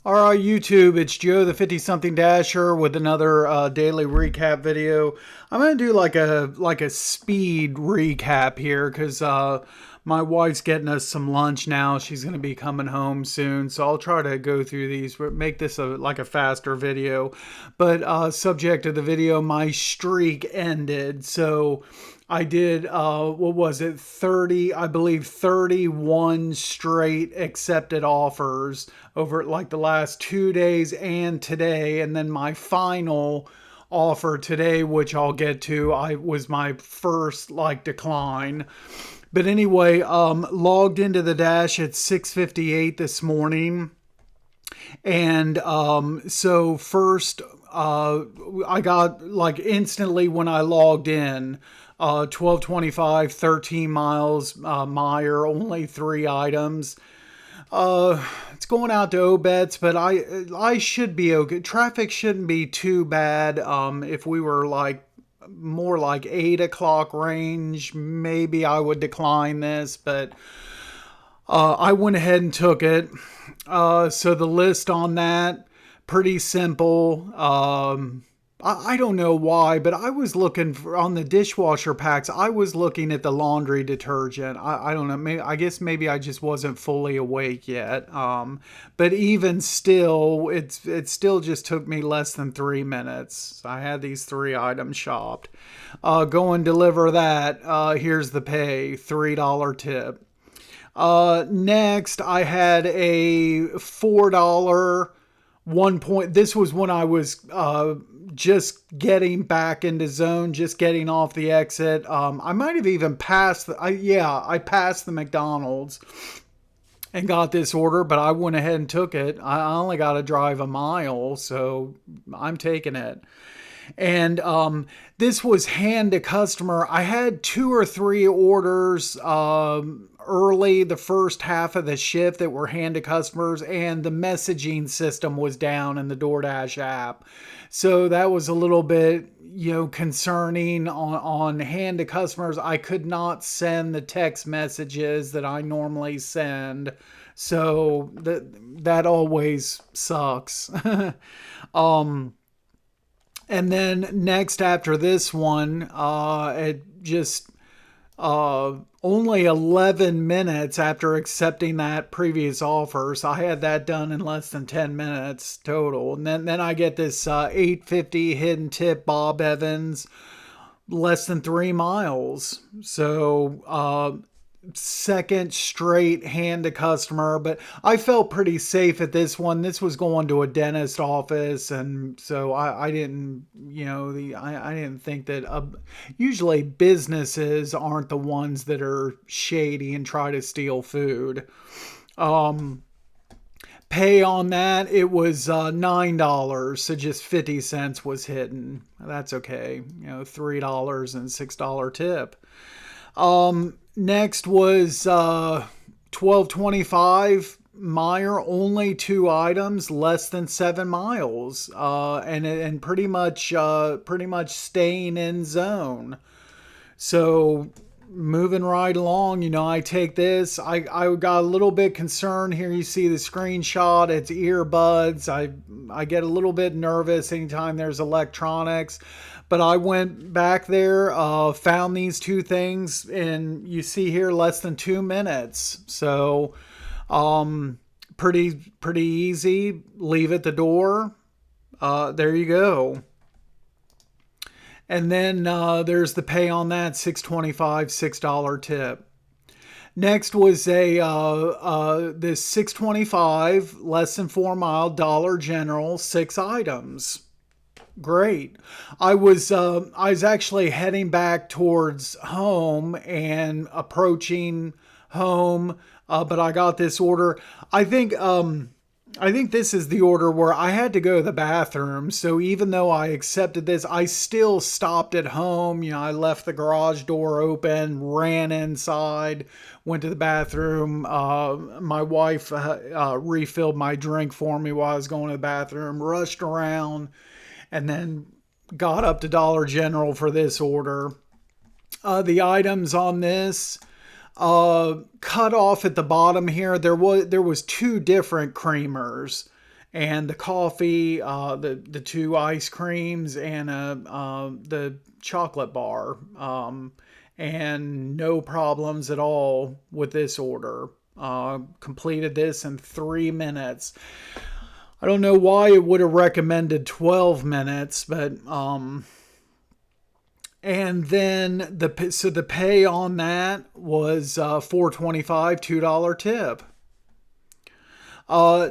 All right, YouTube, it's Joe the 50-something Dasher with another daily recap video. I'm going to do like a speed recap here because my wife's getting us some lunch now. She's going to be coming home soon, so I'll try to go through these, make this like a faster video. But subject of the video, my streak ended, so I did, what was it, 30, I believe 31 straight accepted offers over like the last 2 days and today. And then my final offer today, which I'll get to, was my first like decline. But anyway, logged into the Dash at 6:58 this morning. And so first, I got like instantly when I logged in, 1225, 13 miles, Meyer, only 3 items. It's going out to Obets, but I should be okay. Traffic shouldn't be too bad. If we were like more like 8 o'clock range, maybe I would decline this, but I went ahead and took it. So the list on that, pretty simple. I don't know why, but I was looking on the dishwasher packs. I was looking at the laundry detergent. I don't know. I guess maybe I just wasn't fully awake yet. But even still, it still just took me less than 3 minutes. I had these 3 items shopped. Go and deliver that. Here's the pay, $3 tip. Next, I had a $4 this was when I was just getting back into zone, just getting off the exit. I might have even passed I passed the McDonald's and got this order, but I went ahead and took it. I only got to drive a mile, so I'm taking it. And this was hand to customer. I had 2 or 3 orders early the first half of the shift that were hand to customers, and the messaging system was down in the DoorDash app. So that was a little bit, concerning on hand to customers. I could not send the text messages that I normally send. So that always sucks. And then next after this one, it just only 11 minutes after accepting that previous offer. So I had that done in less than 10 minutes total. And then I get this 850 hidden tip Bob Evans, less than 3 miles. So second straight hand to customer, but I felt pretty safe at this one. This was going to a dentist office, and so I didn't, I didn't think that usually businesses aren't the ones that are shady and try to steal food. Pay on that, it was $9, so just 50 cents was hidden. That's okay, $3 and $6 tip. Next was 1225 Meyer, only 2 items, less than 7 miles, and pretty much staying in zone. So moving right along, I take this. I got a little bit concerned here. You see the screenshot. It's earbuds. I get a little bit nervous anytime there's electronics. But I went back there, found these 2 things, and you see here less than 2 minutes. So pretty easy. Leave at the door. There you go. And then there's the pay on that, $6.25, $6 tip. Next was this $6.25, less than 4 mile, Dollar General, 6 items. Great. I was actually heading back towards home and approaching home, but I got this order. I think this is the order where I had to go to the bathroom. So even though I accepted this, I still stopped at home. I left the garage door open, ran inside, went to the bathroom. My wife refilled my drink for me while I was going to the bathroom, rushed around, and then got up to Dollar General for this order. The items on this, cut off at the bottom here, there was 2 different creamers, and the coffee, the two ice creams, and the chocolate bar. And no problems at all with this order. Completed this in 3 minutes. I don't know why it would have recommended 12 minutes, but and then the pay on that was $4.25, $2 tip.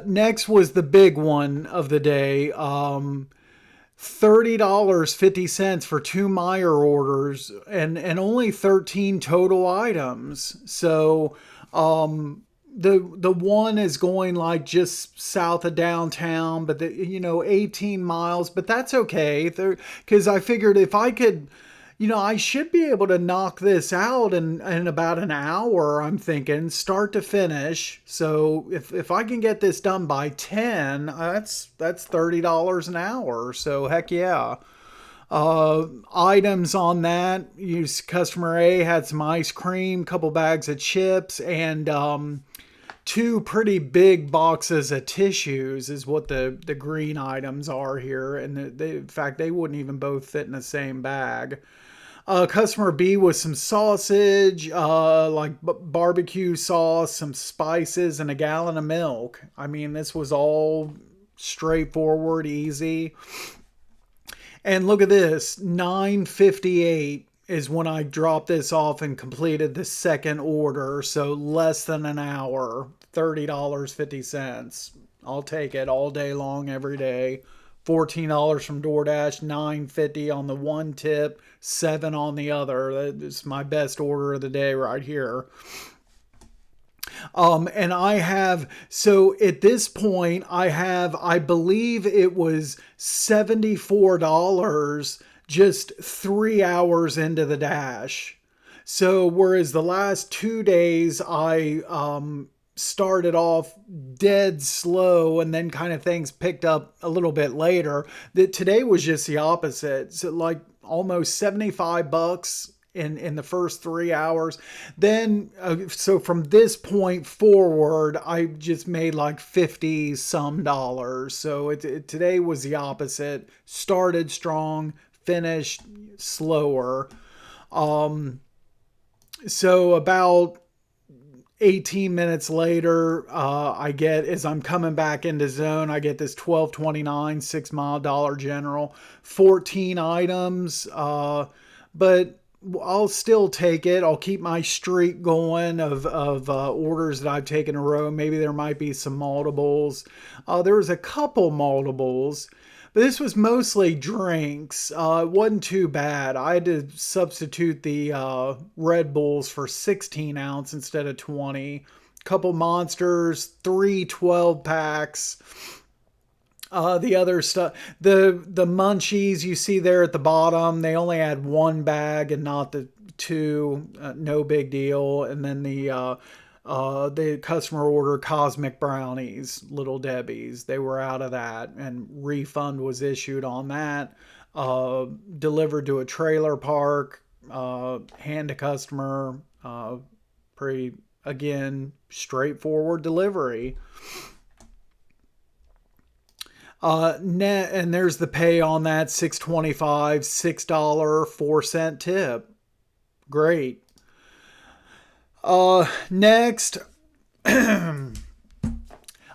Next was the big one of the day. $30.50 for 2 Meyer orders and only 13 total items. So the one is going like just south of downtown, but 18 miles, but that's okay. Because I figured if I could, I should be able to knock this out in about an hour, I'm thinking, start to finish. So if I can get this done by 10, that's $30 an hour. So heck yeah. Items on that, customer A had some ice cream, couple bags of chips, and two pretty big boxes of tissues is what the green items are here. And in fact, they wouldn't even both fit in the same bag. Customer B was some sausage, like barbecue sauce, some spices, and a gallon of milk. I mean, this was all straightforward, easy. And look at this, $9.58 is when I dropped this off and completed the second order. So less than an hour, $30.50. I'll take it all day long, every day. $14 from DoorDash, $9.50 on the one tip, $7 on the other. That's my best order of the day right here. And so at this point, I believe it was $74 just 3 hours into the dash. So whereas the last 2 days I started off dead slow and then kind of things picked up a little bit later, that today was just the opposite. So like almost $75 in the first 3 hours. Then so from this point forward, I just made like 50 some dollars. So today was the opposite. Started strong, finished slower. So about 18 minutes later, as I'm coming back into zone, I get this $12.29 6 Mile Dollar General, 14 items, but I'll still take it. I'll keep my streak going of orders that I've taken in a row. Maybe there might be some multiples. There was a couple multiples, but this was mostly drinks. It wasn't too bad. I had to substitute the Red Bulls for 16 ounce instead of 20. Couple Monsters, 3 12 packs. The other stuff, the munchies you see there at the bottom, they only had one bag and not the two. No big deal. And then the customer order Cosmic Brownies, Little Debbie's. They were out of that, and refund was issued on that. Delivered to a trailer park, hand to customer. Pretty, again, straightforward delivery. Net, and there's the pay on that, $6.25, $6.04 tip. Great. Next, I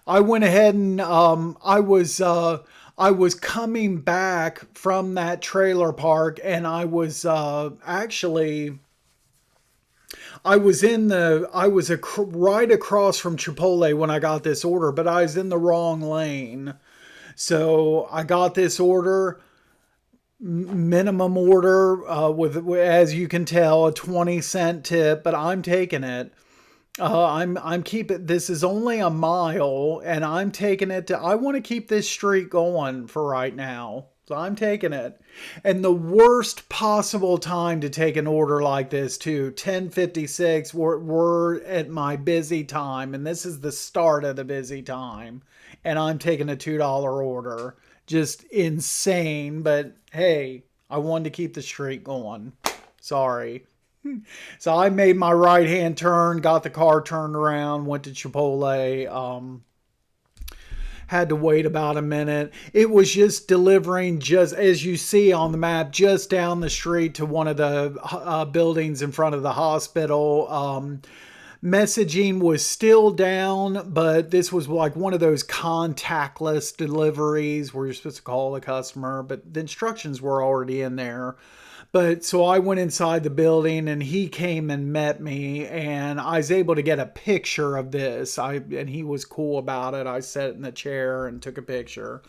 went ahead and I was coming back from that trailer park, and I was actually. I was right across from Chipotle when I got this order, but I was in the wrong lane. So I got this order, minimum order, with, as you can tell, a 20-cent tip, but I'm taking it. I'm keeping, this is only a mile, and I'm taking it I want to keep this streak going for right now. So I'm taking it. And the worst possible time to take an order like this too, 10:56, we're at my busy time, and this is the start of the busy time. And I'm taking a $2 order. Just insane, but hey, I wanted to keep the streak going. Sorry. So I made my right-hand turn, got the car turned around, went to Chipotle, Had to wait about a minute. It was just delivering, just as you see on the map, just down the street to one of the buildings in front of the hospital. Messaging was still down, but this was like one of those contactless deliveries where you're supposed to call the customer, but the instructions were already in there. But so I went inside the building and he came and met me and I was able to get a picture of this. And he was cool about it. I sat in the chair and took a picture.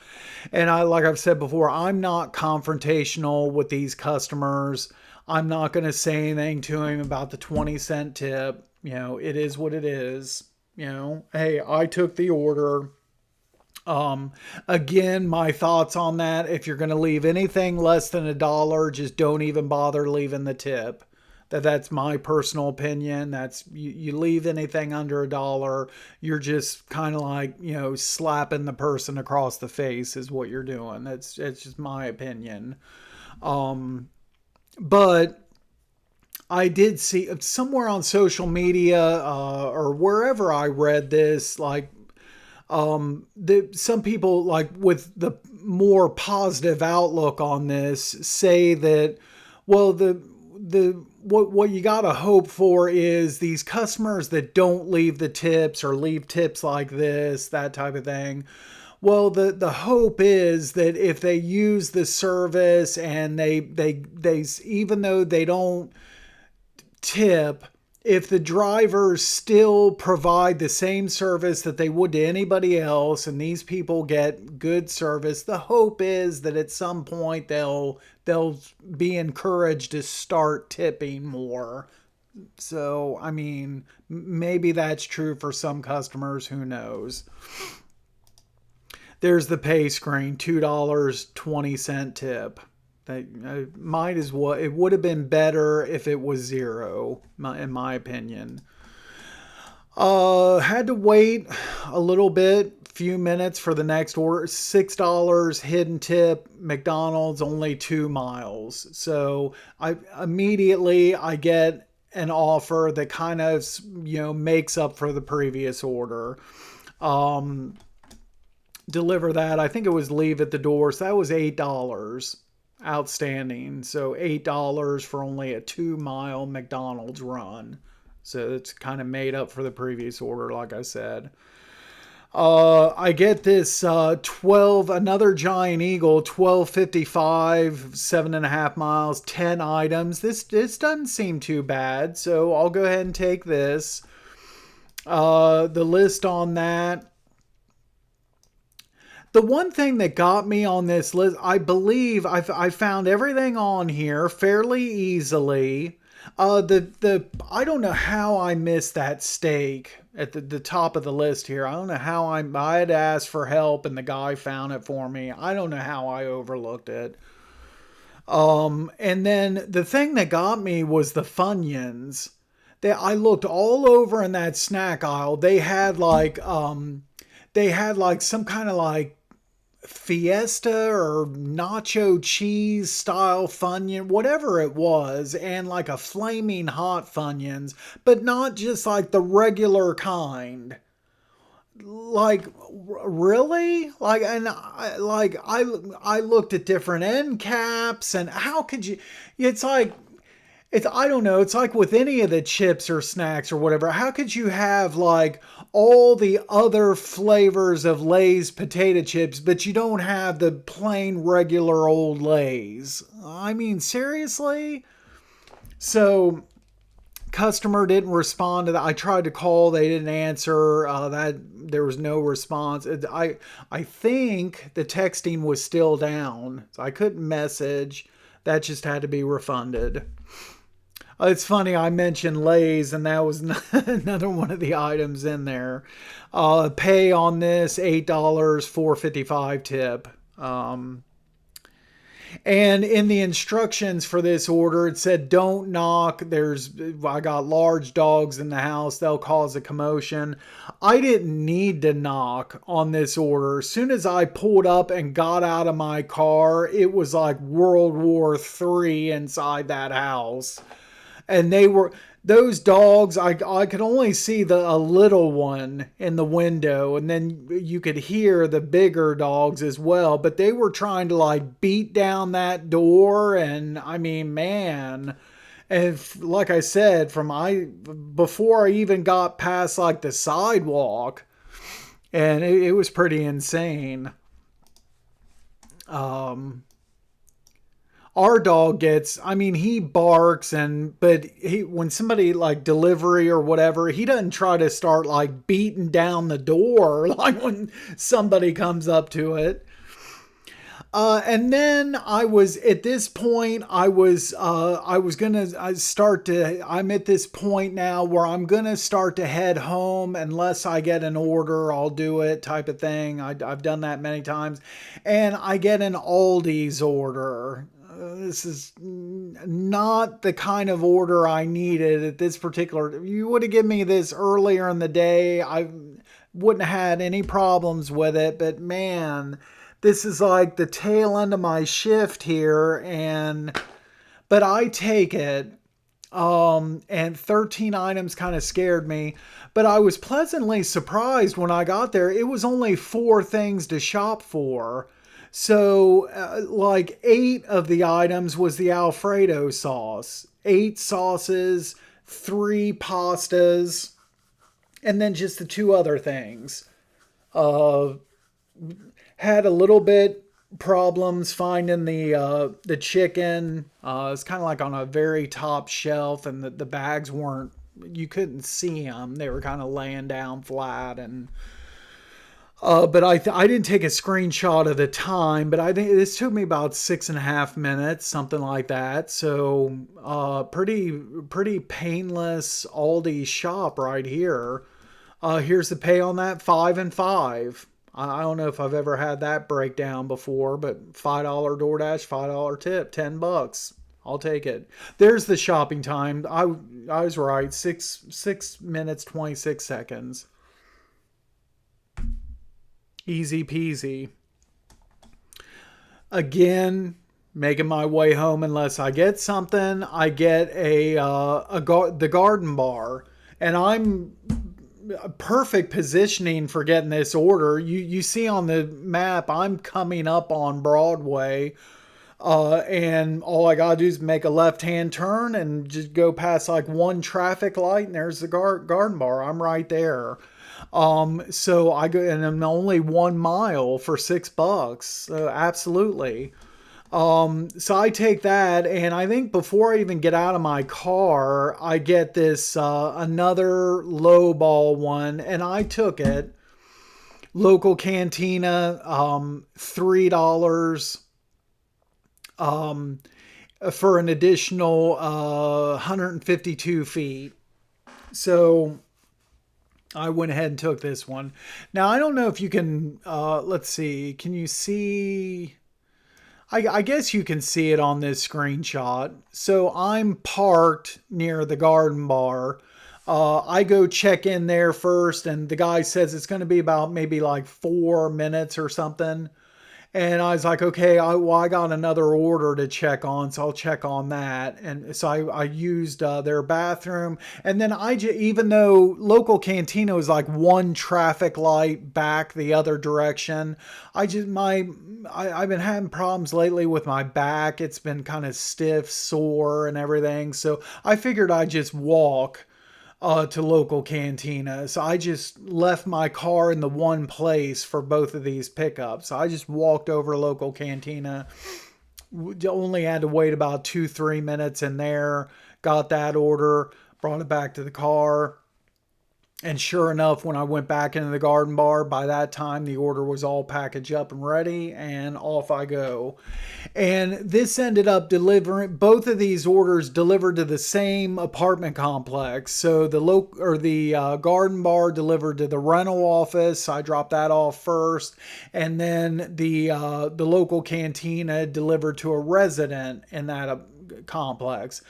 And like I've said before, I'm not confrontational with these customers. I'm not going to say anything to him about the 20-cent tip. You know, it is what it is. You know, hey, I took the order. Again, my thoughts on that. If you're going to leave anything less than $1, just don't even bother leaving the tip. That's my personal opinion. That's you leave anything under $1, you're just kind of like, you know, slapping the person across the face is what you're doing. It's just my opinion. But I did see somewhere on social media or wherever I read this, like some people, like with the more positive outlook on this, say that, well, what you got to hope for is these customers that don't leave the tips or leave tips like this, that type of thing. Well, the hope is that if they use the service and they even though they don't tip, if the drivers still provide the same service that they would to anybody else and these people get good service, the hope is that at some point they'll be encouraged to start tipping more. So, I mean, maybe that's true for some customers, who knows. There's the pay screen, $2.20 tip. They might as well. It would have been better if it was zero, in my opinion. Had to wait a little bit, few minutes for the next order. $6 hidden tip. McDonald's only 2 miles. So I get an offer that kind of, you know, makes up for the previous order. Deliver that. I think it was leave at the door. So that was $8. Outstanding. So $8 for only a 2-mile McDonald's run. So it's kind of made up for the previous order, like I said. I get this another Giant Eagle, 12.55, 7.5 miles, 10 items. This doesn't seem too bad, so I'll go ahead and take this. The list on that. The one thing that got me on this list, I believe I found everything on here fairly easily. I don't know how I missed that steak at the top of the list here. I don't know how I had asked for help and the guy found it for me. I don't know how I overlooked it. And then the thing that got me was the Funyuns. I looked all over in that snack aisle. They had like some kind of like Fiesta or nacho cheese style Funyun, whatever it was, and like a flaming hot Funyuns, but not just like the regular kind. Like, really? Like, and I looked at different end caps, and how could you? It's like, I don't know. It's like with any of the chips or snacks or whatever. How could you have like all the other flavors of Lay's potato chips, but you don't have the plain regular old Lay's? I mean, seriously? So customer didn't respond to that. I tried to call. They didn't answer. There was no response. I think the texting was still down. So I couldn't message. That just had to be refunded. It's funny, I mentioned Lay's, and that was another one of the items in there. Pay on this, $8, $4.55 tip. And in the instructions for this order, it said, don't knock. I got large dogs in the house. They'll cause a commotion. I didn't need to knock on this order. As soon as I pulled up and got out of my car, it was like World War III inside that house. And those dogs, I could only see a little one in the window, and then you could hear the bigger dogs as well, but they were trying to like beat down that door. And I mean, man, if, like I said, before I even got past like the sidewalk, and it was pretty insane. um our dog gets, I mean, he barks, but when somebody like delivery or whatever, he doesn't try to start like beating down the door like when somebody comes up to it. And then I was at this point, I was gonna start to. I'm at this point now where I'm gonna start to head home unless I get an order. I'll do it, type of thing. I've done that many times, and I get an Aldi's order. This is not the kind of order I needed at this particular. You would have given me this earlier in the day, I wouldn't have had any problems with it. But man, this is like the tail end of my shift here, and but I take it. And 13 items kind of scared me, but I was pleasantly surprised when I got there. It was only 4 things to shop for. So, like 8 of the items was the Alfredo sauce, 8 sauces, 3 pastas, and then just the 2 other things. Uh, had a little bit problems finding the chicken. It's kind of like on a very top shelf, and the bags weren't. You couldn't see them; they were kind of laying down flat. And but I didn't take a screenshot of the time, but I think this took me about 6.5 minutes, something like that. So pretty painless Aldi shop right here. Here's the pay on that, 5 and 5. I don't know if I've ever had that breakdown before, but $5 DoorDash, $5 tip, $10. I'll take it. There's the shopping time. I was right. 6 minutes 26 seconds. Easy peasy. Again, making my way home unless I get something. I get the garden bar, and I'm perfect positioning for getting this order. You see on the map, I'm coming up on Broadway, and all I gotta do is make a left hand turn and just go past like one traffic light, and there's the garden bar. I'm right there. So I go, and I'm only 1 mile for $6. So absolutely. So I take that, and I think before I even get out of my car, I get this another low ball one, and I took it. Local cantina, $3 for an additional 152 feet. So I went ahead and took this one. Now I don't know if you can. Let's see. Can you see? I guess you can see it on this screenshot. So I'm parked near the garden bar. I go check in there first, and the guy says it's going to be about maybe like 4 minutes or something. And I was like, okay, I got another order to check on, so I'll check on that. And so I used their bathroom. And then even though local cantina was like one traffic light back the other direction, I've been having problems lately with my back. It's been kind of stiff, sore, and everything. So I figured I'd just walk to local cantina. So I just left my car in the one place for both of these pickups. So I just walked over to local cantina. Only had to wait about 2-3 minutes in there. Got that order, brought it back to the car. And sure enough, when I went back into the garden bar, by that time the order was all packaged up and ready, and off I go. And this ended up delivering, both of these orders delivered to the same apartment complex. So the garden bar delivered to the rental office. I dropped that off first, and then the local cantina delivered to a resident in that complex.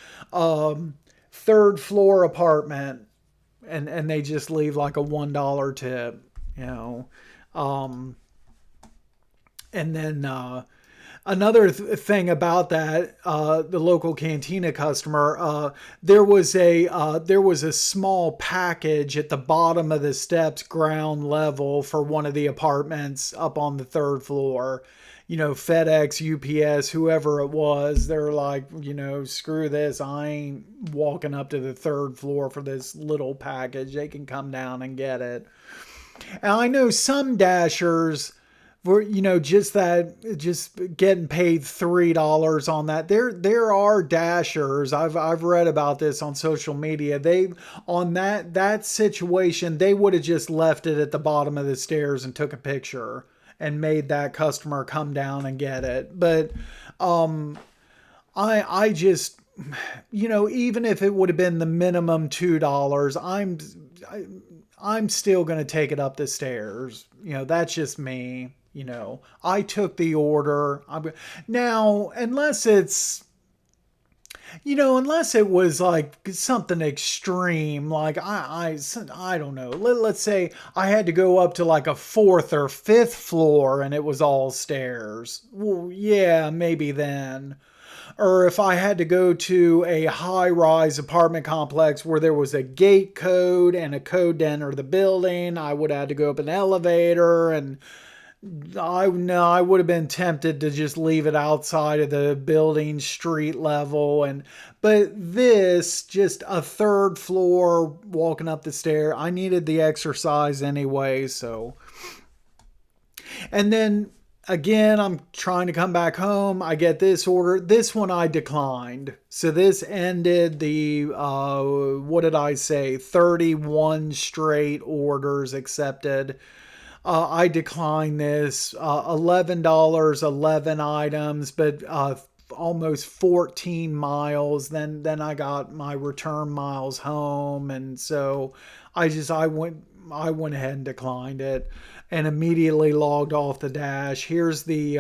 Third floor apartment. And they just leave like a $1 tip, you know. And then Another thing about that, the local cantina customer, there was a small package at the bottom of the steps, ground level, for one of the apartments up on the third floor. You know, FedEx, UPS, whoever it was, they're like, you know, screw this. I ain't walking up to the third floor for this little package. They can come down and get it. And I know some Dashers were, you know, just getting paid $3 on that. There are Dashers. I've read about this on social media. They, on that situation, they would have just left it at the bottom of the stairs and took a picture and made that customer come down and get it. But I just, you know, even if it would have been the minimum $2, I'm still going to take it up the stairs. You know, that's just me. You know, I took the order. Now, unless it's, you know, unless it was like something extreme, like I don't know. Let's say I had to go up to like a fourth or fifth floor and it was all stairs. Well, yeah, maybe then. Or if I had to go to a high-rise apartment complex where there was a gate code and a code to enter the building, I would have had to go up an elevator, and I would have been tempted to just leave it outside of the building street level. But this, just a third floor walking up the stair, I needed the exercise anyway, so. And then again, I'm trying to come back home. I get this order. This one I declined. So this ended the, what did I say? 31 straight orders accepted. I declined this. $11, 11 items, but almost 14 miles. Then I got my return miles home, and so I went ahead and declined it, and immediately logged off the Dash. Here's the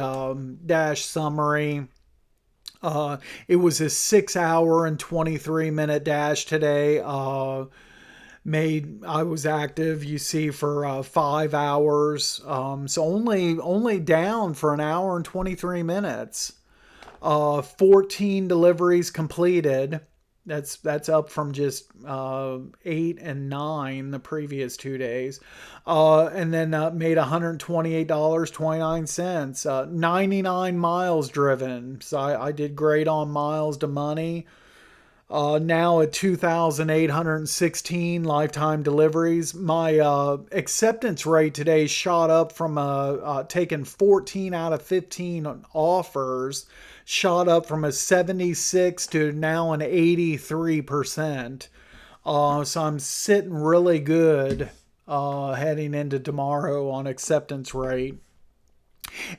Dash summary. It was a 6 hour and 23 minute Dash today. I was active, you see, for 5 hours. So only down for an hour and 23 minutes. 14 deliveries completed. That's up from just 8 and 9 the previous 2 days. And then made $128.29. 99 miles driven. So I did great on miles to money. Now at 2,816 lifetime deliveries. My acceptance rate today shot up from taking 14 out of 15 offers, shot up from a 76 to now an 83%. So I'm sitting really good heading into tomorrow on acceptance rate.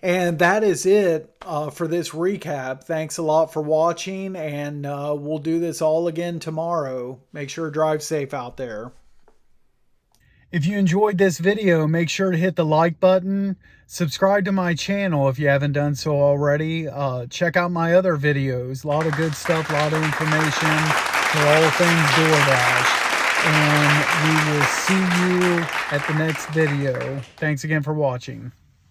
And that is it for this recap. Thanks a lot for watching, and we'll do this all again tomorrow. Make sure to drive safe out there. If you enjoyed this video, make sure to hit the like button. Subscribe to my channel if you haven't done so already. Check out my other videos. A lot of good stuff, a lot of information for all things DoorDash. And we will see you at the next video. Thanks again for watching.